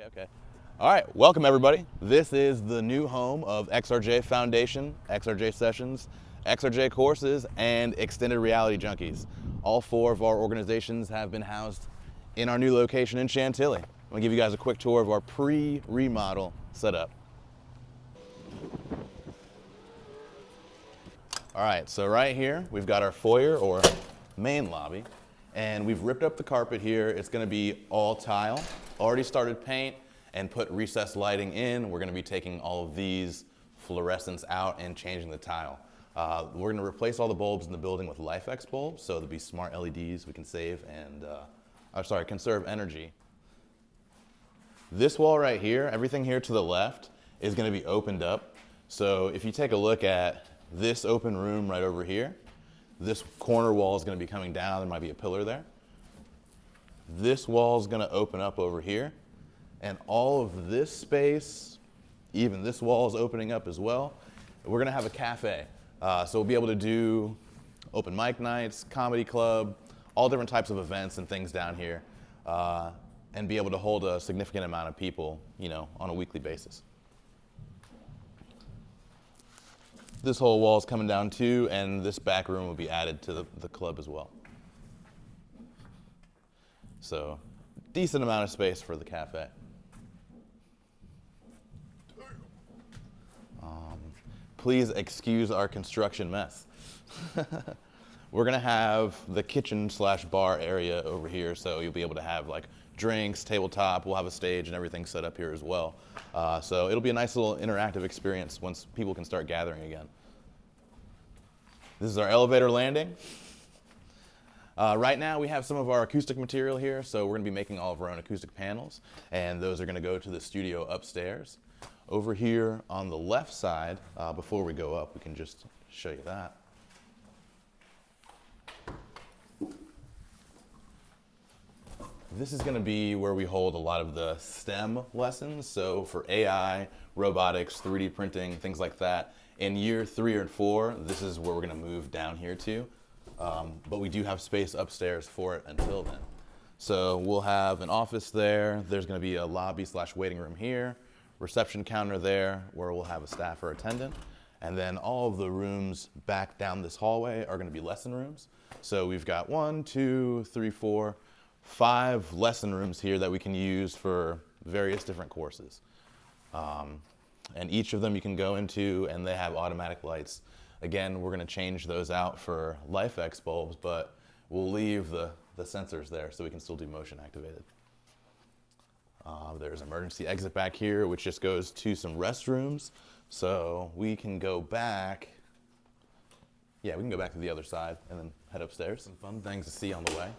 Okay. All right, welcome everybody. This is the new home of XRJ Foundation, XRJ Sessions, XRJ Courses, and Extended Reality Junkies. All four of our organizations have been housed in our new location in Chantilly. I'm gonna give you guys a quick tour of our pre-remodel setup. All right, so right here, we've got our foyer or main lobby, and we've ripped up the carpet here. It's gonna be all tile. Already started paint and put recessed lighting in. We're gonna be taking all of these fluorescents out and changing the tile. We're gonna replace all the bulbs in the building with LifeX bulbs, so there'll be smart LEDs we can save and, conserve energy. This wall right here, everything here to the left is gonna be opened up. So if you take a look at this open room right over here, this corner wall is gonna be coming down. There might be a pillar there. This wall is gonna open up over here. And all of this space, even this wall is opening up as well. We're gonna have a cafe. So we'll be able to do open mic nights, comedy club, all different types of events and things down here, and be able to hold a significant amount of people, on a weekly basis. This whole wall is coming down too, and this back room will be added to the club as well. So, decent amount of space for the cafe. Please excuse our construction mess. We're gonna have the kitchen/bar area over here, so you'll be able to have like drinks, tabletop. We'll have a stage and everything set up here as well. So it'll be a nice little interactive experience once people can start gathering again. This is our elevator landing. Right now we have some of our acoustic material here, so we're gonna be making all of our own acoustic panels, and those are gonna go to the studio upstairs. Over here on the left side, before we go up, we can just show you that. This is gonna be where we hold a lot of the STEM lessons, so for AI, robotics, 3D printing, things like that. In year 3 or 4, this is where we're gonna move down here to, but we do have space upstairs for it until then. So we'll have an office there, there's gonna be a lobby/waiting room here, reception counter there where we'll have a staff or attendant, and then all of the rooms back down this hallway are gonna be lesson rooms. So we've got 1, 2, 3, 4, 5 lesson rooms here that we can use for various different courses. And each of them you can go into and they have automatic lights. Again, we're gonna change those out for LifeX bulbs, but we'll leave the sensors there so we can still do motion activated. There's an emergency exit back here, which just goes to some restrooms. So we can go back. Yeah, we can go back to the other side and then head upstairs. Some fun things to see on the way.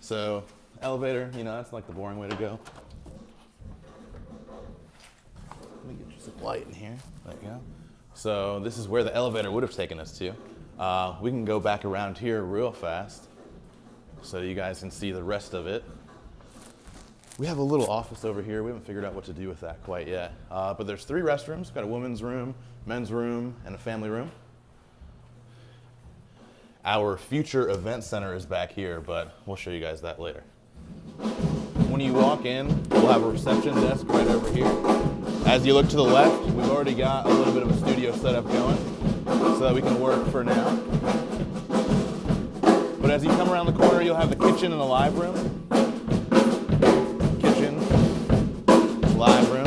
So elevator, that's like the boring way to go. Let me get you some light in here. There you go. So this is where the elevator would have taken us to. We can go back around here real fast so you guys can see the rest of it. We have a little office over here. We haven't figured out what to do with that quite yet. But there's 3 restrooms. We've got a women's room, men's room, and a family room. Our future event center is back here, but we'll show you guys that later. When you walk in, we'll have a reception desk right over here. As you look to the left, we've already got a little bit of a studio setup going so that we can work for now. But as you come around the corner, you'll have the kitchen and the live room. Kitchen, live room.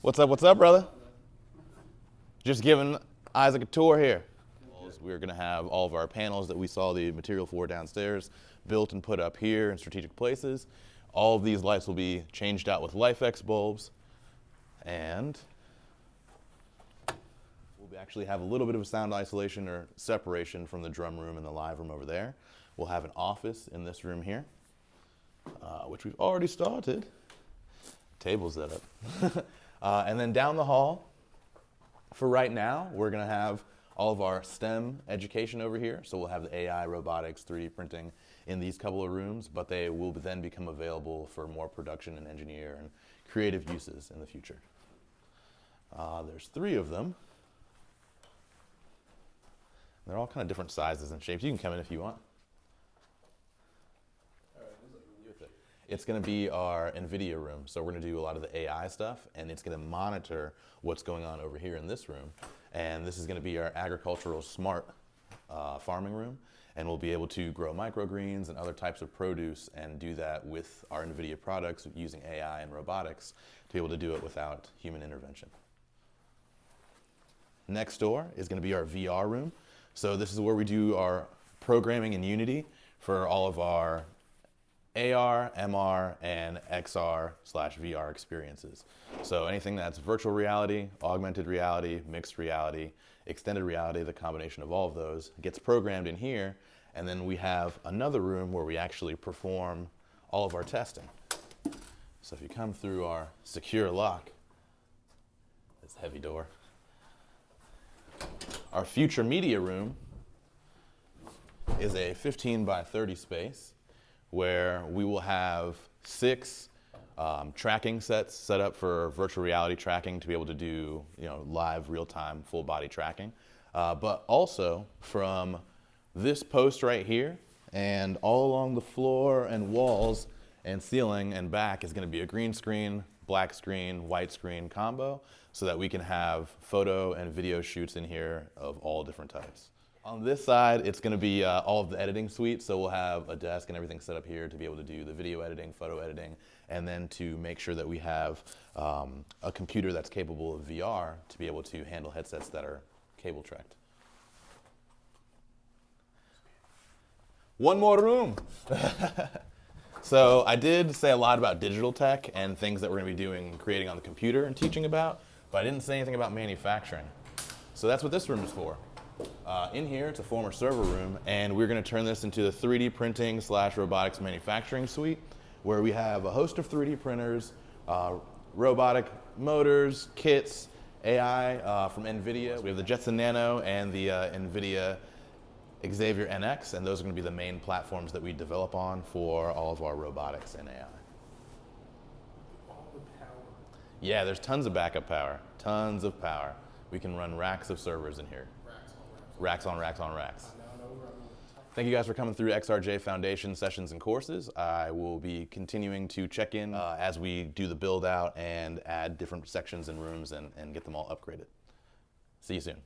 What's up, brother? Just giving Isaac a tour here. We're gonna have all of our panels that we saw the material for downstairs built and put up here in strategic places. All of these lights will be changed out with LifeX bulbs, and we'll actually have a little bit of a sound isolation or separation from the drum room and the live room over there. We'll have an office in this room here, which we've already started. Table set up. And then down the hall, for right now, we're gonna have all of our STEM education over here. So we'll have the AI, robotics, 3D printing in these couple of rooms, but they will then become available for more production and engineer and creative uses in the future. There's 3 of them. They're all kind of different sizes and shapes. You can come in if you want. It's going to be our NVIDIA room. So we're going to do a lot of the AI stuff, and it's going to monitor what's going on over here in this room. And this is going to be our agricultural smart farming room. And we'll be able to grow microgreens and other types of produce and do that with our NVIDIA products using AI and robotics to be able to do it without human intervention. Next door is going to be our VR room. So this is where we do our programming in Unity for all of our AR, MR, and XR/VR experiences. So anything that's virtual reality, augmented reality, mixed reality, extended reality, the combination of all of those gets programmed in here. And then we have another room where we actually perform all of our testing. So if you come through our secure lock, this heavy door, our future media room is a 15 by 30 space where we will have 6 tracking sets set up for virtual reality tracking to be able to do live, real-time, full-body tracking. But also from this post right here and all along the floor and walls and ceiling and back is going to be a green screen, black screen, white screen combo so that we can have photo and video shoots in here of all different types. On this side, it's going to be all of the editing suite, so we'll have a desk and everything set up here to be able to do the video editing, photo editing, and then to make sure that we have a computer that's capable of VR to be able to handle headsets that are cable tracked. One more room. So I did say a lot about digital tech and things that we're going to be doing, creating on the computer and teaching about, but I didn't say anything about manufacturing. So that's what this room is for. In here, it's a former server room, and we're going to turn this into the 3D printing / robotics manufacturing suite, where we have a host of 3D printers, robotic motors, kits, AI from NVIDIA. We have the Jetson Nano and the NVIDIA Xavier NX, and those are going to be the main platforms that we develop on for all of our robotics and AI. All the power. Yeah, there's tons of backup power, tons of power. We can run racks of servers in here. Racks on racks on racks. Thank you guys for coming through XRJ Foundation sessions and courses. I will be continuing to check in as we do the build out and add different sections and rooms and get them all upgraded. See you soon.